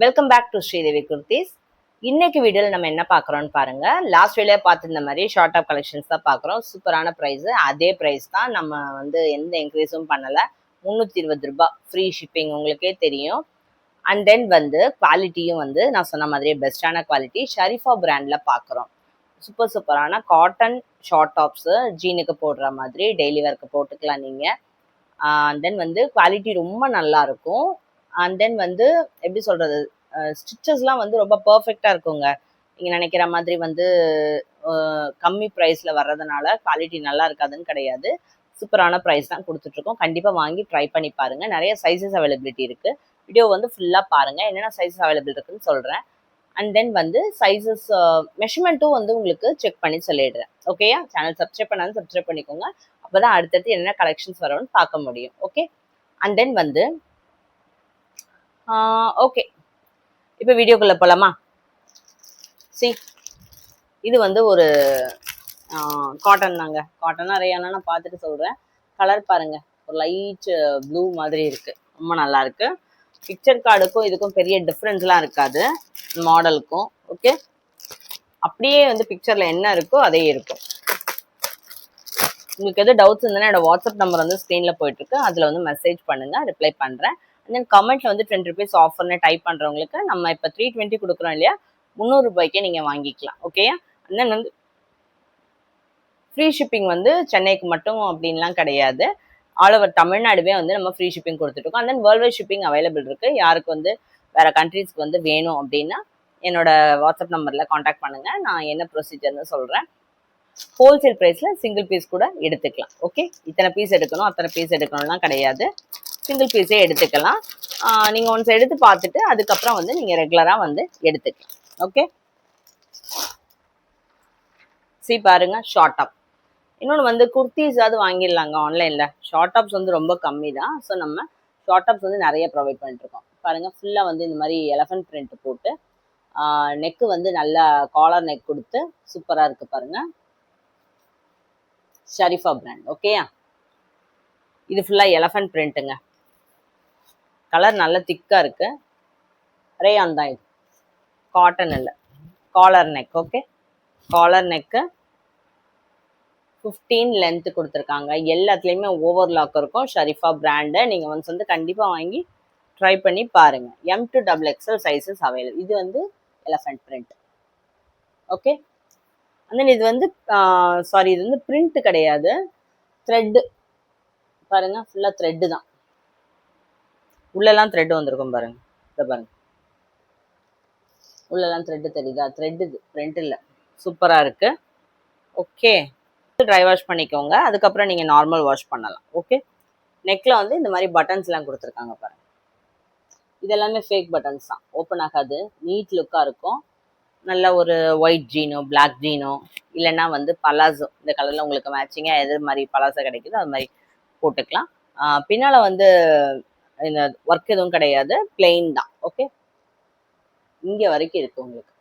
Welcome back to Sridevi kurtis. இன்னைக்கு வீடியோவில் நம்ம என்ன பார்க்குறோம்னு பாருங்க. லாஸ்ட் வீடியோ பார்த்துருந்த மாதிரி ஷார்ட் ஆஃப் கலெக்ஷன்ஸ் தான் பார்க்குறோம். சூப்பரான ப்ரைஸ், அதே ப்ரைஸ் தான். நம்ம எந்த இன்க்ரீஸும் பண்ணலை. 320 ரூபாய் ஃப்ரீ ஷிப்பிங், உங்களுக்கே தெரியும். அண்ட் தென் குவாலிட்டியும் நான் சொன்ன மாதிரியே பெஸ்டான குவாலிட்டி. ஷரீஃபா பிராண்டில் பார்க்குறோம். சூப்பரான காட்டன் ஷார்ட் டாப்ஸு, ஜீனுக்கு போடுற மாதிரி டெய்லி வேர்க்கு போட்டுக்கலாம் நீங்கள். அண்ட் தென் குவாலிட்டி ரொம்ப நல்லா இருக்கும். அண்ட் தென் எப்படி சொல்கிறது, ஸ்டிச்சஸ்லாம் ரொம்ப பர்ஃபெக்டாக இருக்குங்க. நீங்கள் நினைக்கிற மாதிரி கம்மி ப்ரைஸில் வர்றதுனால குவாலிட்டி நல்லா இருக்காதுன்னு கிடையாது. சூப்பரான ப்ரைஸ் தான் கொடுத்துட்ருக்கோம். கண்டிப்பாக வாங்கி ட்ரை பண்ணி பாருங்கள். நிறைய சைஸஸ் அவைலபிலிட்டி இருக்குது. வீடியோ ஃபுல்லாக பாருங்கள், என்னென்ன சைஸஸ் அவைலபிள் இருக்குன்னு சொல்கிறேன். அண்ட் தென் சைஸஸ் மெஷர்மெண்ட்டும் உங்களுக்கு செக் பண்ணி சொல்லிடுறேன். ஓகேயா? சேனல் சப்ஸ்கிரைப் பண்ணாலும் சப்ஸ்கிரைப் பண்ணிக்கோங்க. அப்போ தான் அடுத்தடுத்து என்னென்ன கலெக்ஷன்ஸ் வரும்னு பார்க்க முடியும். ஓகே. அண்ட் தென் ஓகே, இப்போ வீடியோக்குள்ளே போகலாமா? சி, இது ஒரு காட்டன் தாங்க. காட்டனா ரேயானா பார்த்துட்டு சொல்கிறேன். கலர் பாருங்கள், ஒரு லைட் ப்ளூ மாதிரி இருக்குது. ரொம்ப நல்லா இருக்குது. பிக்சர் கார்டுக்கும் இதுக்கும் பெரிய டிஃப்ரென்ஸ்லாம் இருக்காது, மாடலுக்கும். ஓகே, அப்படியே பிக்சரில் என்ன இருக்கோ அதே இருக்கும். உங்களுக்கு எது டவுட்ஸ் இருந்ததுன்னா என்னோட வாட்ஸ்அப் நம்பர் ஸ்க்ரீனில் போயிட்டுருக்கு. அதில் மெசேஜ் பண்ணுங்கள், ரிப்ளை பண்ணுறேன். அண்ட் தென் கமெண்ட்டில் 20 rupees ஆஃபர்னு டைப் பண்ணுறவங்களுக்கு நம்ம இப்போ 320 கொடுக்குறோம் இல்லையா, 300 ரூபாய்க்கே நீங்கள் வாங்கிக்கலாம். ஓகேயா? அண்ட் தென் ஃப்ரீ ஷிப்பிங் சென்னைக்கு மட்டும் அப்படின்லாம் கிடையாது. ஆல் ஓவர் தமிழ்நாடுவே நம்ம ஃப்ரீ ஷிப்பிங் கொடுத்துட்ருக்கோம். And then world wide shipping available இருக்குது. யாருக்கு வேறு கண்ட்ரீஸ்க்கு வேணும் அப்படின்னா என்னோட வாட்ஸ்அப் நம்பரில் காண்டாக்ட் பண்ணுங்கள். நான் என்ன ப்ரொசீஜர்னு சொல்கிறேன். ஹோல்சேல் ப்ரைஸில் சிங்கிள் பீஸ் கூட எடுத்துக்கலாம். ஓகே, இத்தனை பீஸ் எடுக்கணும் அத்தனை பீஸ் எடுக்கணும்லாம் கிடையாது. சிங்கிள் பீஸே எடுத்துக்கலாம். நீங்கள் ஒன்ஸ் எடுத்து பார்த்துட்டு அதுக்கப்புறம் நீங்கள் ரெகுலராக எடுத்துக்கலாம். ஓகே, சி பாருங்கள், ஷார்ட் டாப். இன்னொன்று குர்த்திஸாவது வாங்கிடலாங்க ஆன்லைனில். ஷார்ட் டாப்ஸ் ரொம்ப கம்மி தான். ஸோ நம்ம ஷார்ட் டாப்ஸ் நிறைய ப்ரொவைட் பண்ணிட்டுருக்கோம். பாருங்கள், ஃபுல்லாக இந்த மாதிரி எலஃபண்ட் பிரிண்ட் போட்டு நெக்கு நல்லா காலர் நெக் கொடுத்து சூப்பராக இருக்குது பாருங்கள். ஷரீஃபா பிராண்ட். ஓகேயா? இது ஃபுல்லாக எலஃபண்ட் பிரிண்ட்டுங்க. கலர் நல்லா திக்காக இருக்குது. ரேயான் தான் இது, காட்டன் இல்லை. Collar neck. ஓகே, காலர் நெக்கு 15 லென்த்து கொடுத்துருக்காங்க. எல்லாத்துலேயுமே ஓவர்லாக் இருக்கும். ஷரீஃபா பிராண்டு. நீங்கள் கண்டிப்பாக வாங்கி ட்ரை பண்ணி பாருங்கள். M to XXL sizes available. இது எலஃபண்ட் பிரிண்ட். ஓகே, அண்ட் இது சாரி, இது பிரிண்ட் கிடையாது, த்ரெட்டு. பாருங்கள், ஃபுல்லாக த்ரெட்டு தான். உள்ளெல்லாம் த்ரெட் வந்திருக்கும் பாருங்கள். இதை பாருங்கள், உள்ளெல்லாம் த்ரெட்டு தெரியுதா? த்ரெட், இது பிரிண்ட் இல்லை. சூப்பராக இருக்குது. ஓகே, ட்ரை வாஷ் பண்ணிக்கோங்க. அதுக்கப்புறம் நீங்கள் நார்மல் வாஷ் பண்ணலாம். ஓகே, நெக்கில் இந்த மாதிரி பட்டன்ஸ்லாம் கொடுத்துருக்காங்க பாருங்கள். இதெல்லாமே ஃபேக் பட்டன்ஸ் தான், ஓப்பன் ஆகாது. நீட் லுக்காக இருக்கும். நல்ல ஒரு ஒயிட் ஜீனோ, பிளாக் ஜீனோ, இல்லைன்னா பலாசோ, இந்த கலரில் உங்களுக்கு மேட்சிங்காக எது மாதிரி பலாசோ கிடைக்குதோ அது மாதிரி போட்டுக்கலாம். பின்னால் இந்த ஒர்க் எதுவும் கிடையாது, பிளெயின் தான். ஓகே, இங்கே வரைக்கும் இருக்குது உங்களுக்கு.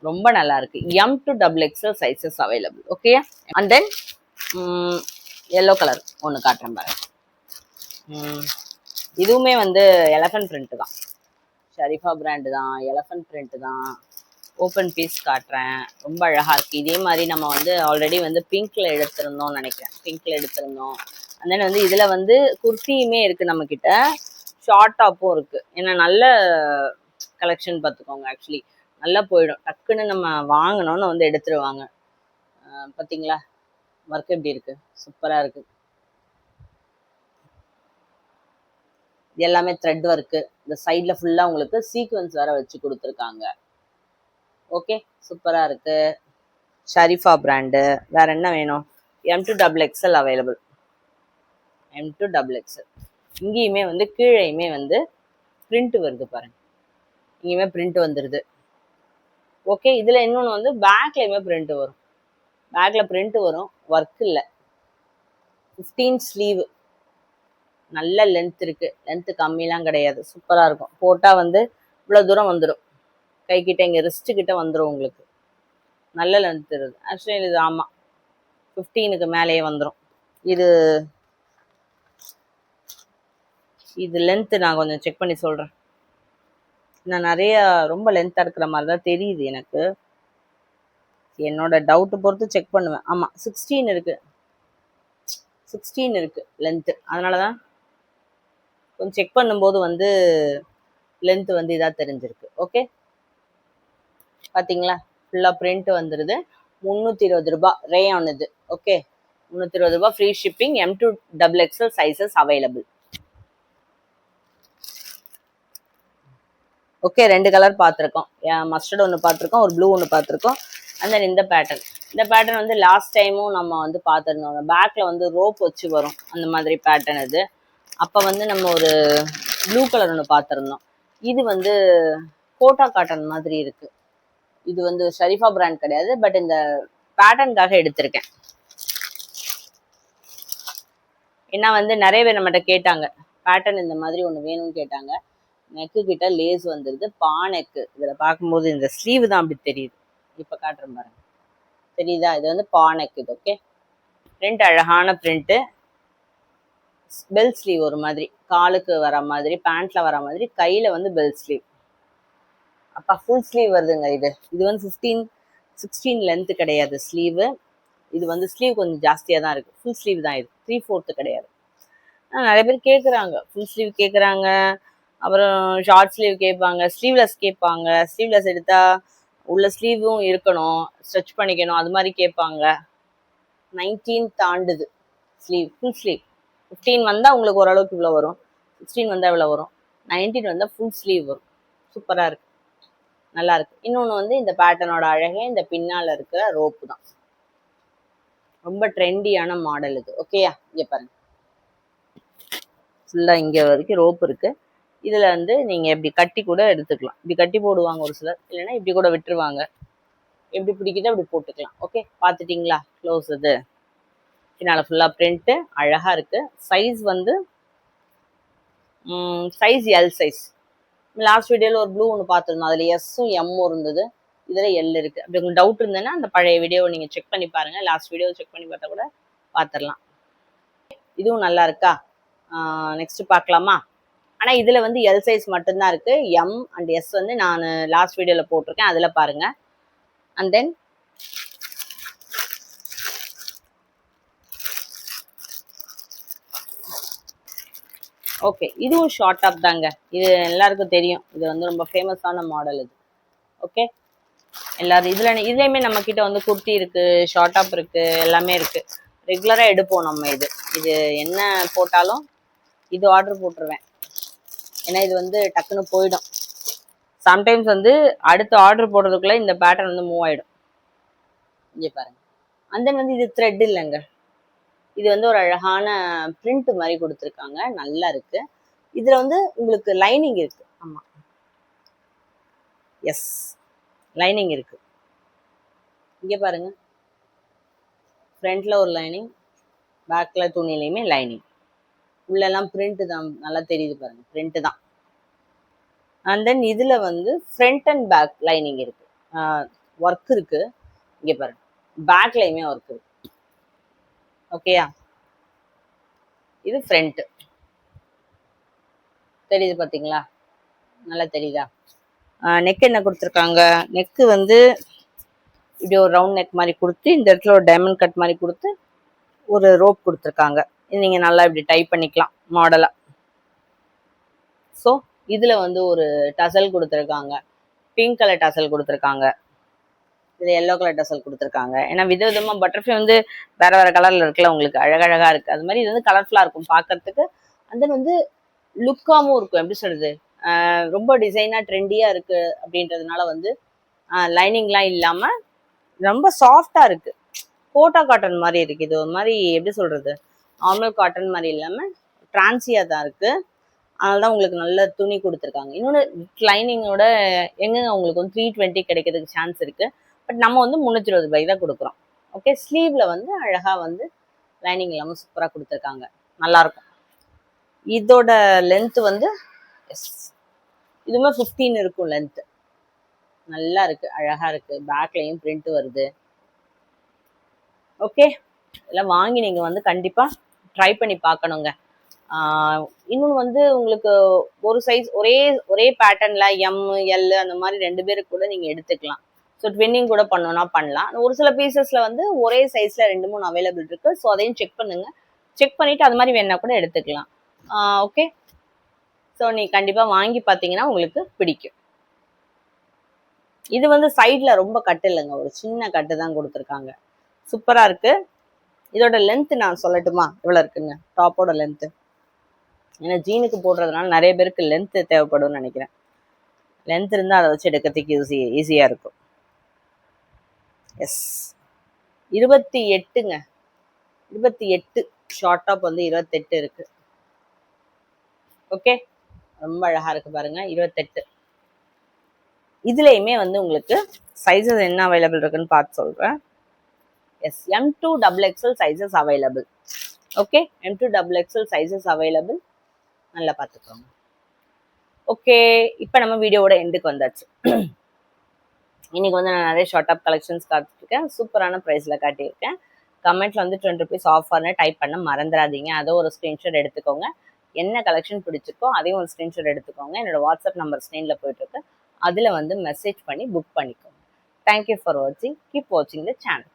ரொம்ப நல்லா இருக்கு. M to XXL sizes available. Okay, and then yellow colour ஒன்று காட்டுறேன் பாருங்க. இதுவுமே எலஃபண்ட் பிரிண்ட் தான். ஷரீஃபா பிராண்டு தான், எலஃபண்ட் பிரிண்ட் தான். ஓப்பன் பீஸ் காட்டுறேன். ரொம்ப அழகாக இருக்குது. இதே மாதிரி நம்ம ஆல்ரெடி பிங்க்கில் எடுத்திருந்தோம்னு நினைக்கிறேன். பிங்க்கில் எடுத்திருந்தோம். அண்ட் தென் இதில் குர்த்தியுமே இருக்குது நம்மக்கிட்ட. ஷார்ட் டாப்பும் இருக்குது. ஏன்னா நல்ல கலெக்ஷன் பார்த்துக்கோங்க. ஆக்சுவலி நல்லா போயிடும். டக்குன்னு நம்ம வாங்கினோன்னு எடுத்துருவாங்க. பார்த்தீங்களா ஒர்க் எப்படி இருக்குது? சூப்பராக இருக்குது. இது எல்லாமே த்ரெட் ஒர்க்கு. இந்த சைடில் ஃபுல்லாக உங்களுக்கு சீக்வன்ஸ் வேறு வச்சு கொடுத்துருக்காங்க. ஓகே, சூப்பராக இருக்குது. ஷரீஃபா பிராண்டு. வேறு என்ன வேணும்? M to XXL available. M to XXL. இங்கேயுமே கீழேயுமே பிரிண்ட் வருது பாருங்க. இங்கேயுமே பிரிண்ட் வந்துடுது. ஓகே, இதில் இன்னொன்று பேக்லேயுமே பிரிண்ட் வரும். பேக்கில் பிரிண்ட் வரும், ஒர்க் இல்லை. 15 ஸ்லீவ். நல்ல லென்த் இருக்குது. லென்த்து கம்மிலாம் கிடையாது. சூப்பராக இருக்கும். போட்டால் இவ்வளோ தூரம் வந்துடும். கைக்கிட்ட இங்கே ரிஸ்ட்டுக்கிட்ட வந்துடும் உங்களுக்கு. நல்ல லென்த் இருக்குது. ஆக்சுவலி இது ஆமாம் 15க்கு மேலேயே வந்துடும். இது லென்த்து நான் கொஞ்சம் செக் பண்ணி சொல்கிறேன். நான் நிறைய ரொம்ப லென்த்தாக இருக்கிற மாதிரி தான் தெரியுது எனக்கு. என்னோட டவுட்டு பொறுத்து செக் பண்ணுவேன். ஆமாம் 16 இருக்கு, 16 இருக்கு லென்த்து. அதனால தான் கொஞ்சம் செக் பண்ணும்போது வந்து லென்த் வந்து இதாக தெரிஞ்சிருக்கு. ஓகே பார்த்தீங்களா, ஃபுல்லாக பிரிண்ட் வந்துடுது. 320 ரூபா ரேயான் இது. ஓகே 320 ரூபா, free shipping. M2 XXL sizes available. Okay 2 colour பார்த்துருக்கோம். மஸ்டர்ட் ஒன்று பார்த்துருக்கோம், ஒரு ப்ளூ ஒன்று பார்த்துருக்கோம். அண்ட் தென் இந்த பேட்டர்ன். இந்த பேட்டர்ன் வந்து லாஸ்ட் டைமும் நம்ம வந்து பார்த்துருந்தோம். பேக்கில் வந்து ரோப் வச்சு வரும் அந்த மாதிரி பேட்டர்ன் இது. அப்போ வந்து நம்ம ஒரு ப்ளூ கலர் ஒன்று பார்த்துருந்தோம். இது வந்து கோட்டா காட்டன் மாதிரி இருக்கு. இது வந்து ஷரீஃபா பிராண்ட் கிடையாது, பட் இந்த பேட்டர்னுக்காக எடுத்திருக்கேன். ஏன்னா வந்து நிறைய பேர் நம்மகிட்ட கேட்டாங்க, பேட்டர்ன் இந்த மாதிரி ஒன்று வேணும்னு கேட்டாங்க. நெக்கு கிட்ட லேஸ் வந்துடுது, பா நெக்கு. இதில் பார்க்கும்போது இந்த ஸ்லீவ் தான் அப்படி தெரியுது. இப்போ காட்டுறேன் பாருங்க, தெரியுதா? இது வந்து பா நெக் இது. ஓகே பிரிண்ட் அழகான பிரிண்ட்டு. பெல் ஸ்லீவ் ஒரு மாதிரி காலுக்கு வர மாதிரி, பேண்ட்ல வர மாதிரி, கையில வந்து பெல் ஸ்லீவ். அப்பா ஃபுல் ஸ்லீவ் வருதுங்க. இது வந்து 16 லென்த் கிடையாது ஸ்லீவு. இது வந்து ஸ்லீவ் கொஞ்சம் ஜாஸ்தியாக தான் இருக்குது. ஃபுல் ஸ்லீவ் தான் இது, 3/4 கிடையாது. நிறைய பேர் கேட்குறாங்க, ஃபுல் ஸ்லீவ் கேட்குறாங்க, அப்புறம் ஷார்ட் ஸ்லீவ் கேட்பாங்க, ஸ்லீவ்லெஸ் கேட்பாங்க. ஸ்லீவ்லெஸ் எடுத்தால் உள்ள ஸ்லீவும் இருக்கணும், ஸ்ட்ரெச் பண்ணிக்கணும், அது மாதிரி கேட்பாங்க. 19 தாண்டுது ஸ்லீவ், ஃபுல் ஸ்லீவ். 15 வந்தால் உங்களுக்கு ஓரளவுக்கு இவ்வளோ வரும், 16 வந்தால் இவ்வளோ வரும், 19 வந்தால் ஃபுல் ஸ்லீவ் வரும். சூப்பராக இருக்குது, நல்லா இருக்கு. இன்னொன்று வந்து இந்த பேட்டர்னோட அழகே இந்த பின்னால் இருக்கிற ரோப்பு தான். ரொம்ப ட்ரெண்டியான மாடல் இது. ஓகேயா, இங்கே பாருங்க, ஃபுல்லாக இங்கே வரைக்கும் ரோப் இருக்குது. இதில் வந்து நீங்கள் இப்படி கட்டி கூட எடுத்துக்கலாம். இப்படி கட்டி போடுவாங்க ஒரு சிலர், இல்லைன்னா இப்படி கூட விட்டுருவாங்க. எப்படி பிடிக்குதோ அப்படி போட்டுக்கலாம். ஓகே பார்த்துட்டிங்களா க்ளோஸ்? இது பின்னால் ஃபுல்லாக பிரிண்ட்டு அழகாக இருக்குது. சைஸ் வந்து சைஸ் எல் சைஸ். லாஸ்ட் வீடியோவில் ஒரு ப்ளூ ஒன்று பார்த்துருந்தோம், அதில் எஸ்ஸும் எம்மும் இருந்தது, இதில் எல் இருக்குது. அப்படி உங்களுக்கு டவுட் இருந்ததுன்னா அந்த பழைய வீடியோவை நீங்கள் செக் பண்ணி பாருங்கள். லாஸ்ட் வீடியோவை செக் பண்ணி பார்த்தா கூட பார்த்துடலாம். இதுவும் நல்லா இருக்கா? நெக்ஸ்ட் பார்க்கலாமா? ஆனால் இதில் வந்து எல் சைஸ் மட்டும்தான் இருக்குது. எம் அண்ட் எஸ் வந்து நான் லாஸ்ட் வீடியோவில் போட்டிருக்கேன், அதில் பாருங்கள். அண்ட் தென் ஓகே இதுவும் ஷார்ட் டாப் தாங்க. இது எல்லாருக்கும் தெரியும், இது வந்து ரொம்ப ஃபேமஸான மாடல் இது. ஓகே எல்லாரும் இதுலேயுமே நம்மக்கிட்ட வந்து குர்த்தி இருக்குது, ஷார்ட் டாப் இருக்குது, எல்லாமே இருக்குது. ரெகுலராக எடுப்போம் நம்ம. இது என்ன போட்டாலும் இது ஆர்டர் போட்டுருவேன். ஏன்னா இது வந்து டக்குன்னு போயிடும். சம்டைம்ஸ் வந்து அடுத்த ஆர்டர் போடுறதுக்குள்ளே இந்த பேட்டர்ன் வந்து மூவ் ஆகிடும். இங்கே பாருங்கள். அண்ட் தென் வந்து இது த்ரெட் இல்லைங்க, இது வந்து ஒரு அழகான பிரிண்ட் மாதிரி கொடுத்துருக்காங்க, நல்லா இருக்கு. இதில் வந்து உங்களுக்கு லைனிங் இருக்கு. ஆமாம் எஸ் லைனிங் இருக்கு. இங்கே பாருங்க, ஃப்ரண்ட்ல ஒரு லைனிங், பேக்ல துணிலையுமே லைனிங், உள்ளெல்லாம் பிரிண்ட் தான், நல்லா தெரியுது பாருங்க, பிரிண்ட் தான். அண்ட் தென் இதில் வந்து ஃப்ரண்ட் அண்ட் பேக் லைனிங் இருக்கு, ஒர்க் இருக்கு. இங்கே பாருங்க பேக்லையுமே ஒர்க் இருக்கு. ஓகேயா, இது ஃப்ரண்ட் தெரியுது பார்த்தீங்களா, நல்லா தெரியுதா? நெக் என்ன கொடுத்துருக்காங்க, நெக்கு வந்து இப்படி ஒரு ரவுண்ட் நெக் மாதிரி கொடுத்து, இந்த இடத்துல ஒரு டைமண்ட் கட் மாதிரி கொடுத்து ஒரு ரோப் கொடுத்துருக்காங்க. இது நீங்கள் நல்லா இப்படி டைப் பண்ணிக்கலாம் மாடலாக. ஸோ இதில் வந்து ஒரு டசல் கொடுத்துருக்காங்க, பிங்க் கலர் டசல் கொடுத்துருக்காங்க, இது எல்லோ கலர் டசல் கொடுத்துருக்காங்க. ஏன்னா விதவிதமாக பட்டர்ஃப்ளை வந்து வேறு வேறு கலரில் இருக்குல்ல, உங்களுக்கு அழகழகாக இருக்குது. அது மாதிரி இது வந்து கலர்ஃபுல்லாக இருக்கும் பார்க்கறதுக்கு. அந்த வந்து லுக்காகவும் இருக்கும். எப்படி சொல்கிறது, ரொம்ப டிசைனாக ட்ரெண்டியாக இருக்குது அப்படின்றதுனால வந்து லைனிங்லாம் இல்லாமல் ரொம்ப சாஃப்டாக இருக்குது. கோட்டா காட்டன் மாதிரி இருக்குது. இது ஒரு மாதிரி எப்படி சொல்கிறது, நார்மல் காட்டன் மாதிரி இல்லாமல் ட்ரான்சியாக தான் இருக்குது. அதனால தான் உங்களுக்கு நல்ல துணி கொடுத்துருக்காங்க. இன்னொன்று லைனிங்கோட எங்கெங்க உங்களுக்கு வந்து 320 கிடைக்கிறதுக்கு சான்ஸ் இருக்குது. பட் நம்ம வந்து 320 ரூபாய் தான் கொடுக்குறோம். ஓகே ஸ்லீவில் வந்து அழகாக வந்து லைனிங் இல்லாமல் சூப்பராக கொடுத்துருக்காங்க, நல்லாயிருக்கும். இதோட லென்த்து வந்து எஸ் இதுவுமே 15 இருக்கும் லென்த்து, நல்லா இருக்குது, அழகாக இருக்குது. பேக்லேயும் பிரிண்ட் வருது. ஓகே இதெல்லாம் வாங்கி நீங்கள் வந்து கண்டிப்பாக ட்ரை பண்ணி பார்க்கணுங்க. இன்னொன்று வந்து உங்களுக்கு ஒரு சைஸ் ஒரே ஒரே பேட்டர்ன்ல எம் எல் அந்த மாதிரி 2 பேருக்கு கூட நீங்க எடுத்துக்கலாம். ஸோ ட்வின்னிங் கூட பண்ணணும்னா பண்ணலாம். ஒரு சில பீசஸ்ல வந்து ஒரே சைஸ்ல 2 3 அவைலபிள் இருக்கு. ஸோ அதையும் செக் பண்ணுங்க. செக் பண்ணிட்டு அது மாதிரி வேணா கூட எடுத்துக்கலாம். ஓகே. ஸோ நீ கண்டிப்பா வாங்கி பார்த்தீங்கன்னா உங்களுக்கு பிடிக்கும். இது வந்து சைட்ல ரொம்ப கட்டு இல்லைங்க, ஒரு சின்ன கட்டு தான் கொடுத்துருக்காங்க. சூப்பரா இருக்கு. இதோட லென்த் நான் சொல்லட்டுமா எவ்வளவு இருக்குங்க? டாப்போட லென்த், ஏன்னா ஜீனுக்கு போடுறதுனால நிறைய பேருக்கு லென்த் தேவைப்படும்னு நினைக்கிறேன். லென்த் இருந்தால் அதை வச்சு எடுக்கிறதுக்கு ஈஸியா இருக்கும். எஸ், 28ங்க. 28 ஷார்ட் டாப் வந்து 28 இருக்கு. ஓகே, ரொம்ப அழகா இருக்கு பாருங்க. 28 இதுலயுமே வந்து உங்களுக்கு சைஸஸ் என்ன அவைலபிள் இருக்குன்னு பார்த்து சொல்றேன். Yes, M2XXL sizes available. Okay, M2XXL sizes available. நல்லா பார்த்துக்கோங்க. ஓகே, இப்போ நம்ம வீடியோவோட எண்டுக்கு வந்தாச்சு. இன்னைக்கு வந்து நான் நிறைய ஷார்ட் ஆப் கலெக்ஷன்ஸ் காட்டிருக்கேன். சூப்பரான ப்ரைஸ்ல காட்டியிருக்கேன். கமெண்ட்ல வந்து 20 rupees ஆஃபர்னு டைப் பண்ண மறந்துடாதீங்க. அதை ஒரு ஸ்க்ரீன்ஷாட் எடுத்துக்கோங்க. என்ன கலெக்ஷன் பிடிச்சிருக்கோ அதையும் ஒரு ஸ்க்ரீன்ஷாட் எடுத்துக்கோங்க. என்னோட வாட்ஸ்அப் நம்பர் ஸ்க்ரீன்ல போயிட்டு இருக்கு, அதில் வந்து மெசேஜ் பண்ணி புக் பண்ணிக்கோங்க. தேங்க்யூ ஃபார் வாட்சிங். கீப் வாட்சிங் த சேனல்.